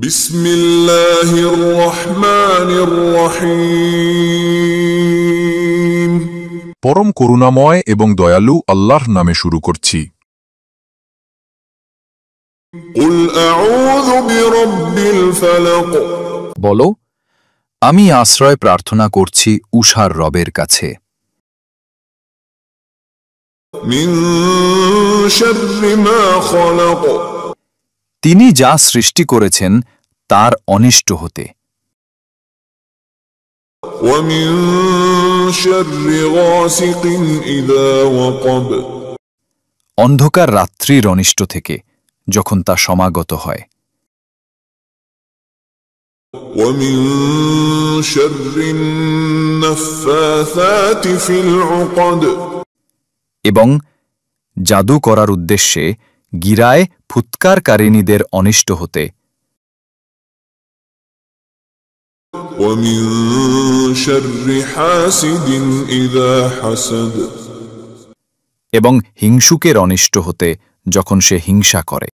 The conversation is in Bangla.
বিসমিল্লাহির রহমানির রহিম। পরম করুণাময় এবং দয়ালু আল্লাহর নামে শুরু করছি। কুল আউযু বিরাব্বিল ফালাক। বলো, আমি আশ্রয় প্রার্থনা করছি উষার রবের কাছে। মিন শাররি মা খালাক। তিনি যা সৃষ্টি করেছেন তার অনিষ্ট হতে। ওয়া মিন শাররি গাসিকিন ইযা ওয়াকাব। অন্ধকার রাত্রির অনিষ্ট থেকে যখন তা সমাগত হয়। ওয়া মিন শাররিন নাফফাসাতি ফিল উকদ। এবং জাদু করার উদ্দেশ্যে গিরায় ফুৎকারকারিণীদের অনিষ্ট হতে। ওয়া মিন শাররি হাসিদিন ইযা হাসাদ। এবং হিংসুকের অনিষ্ট হতে যখন সে হিংসা করে।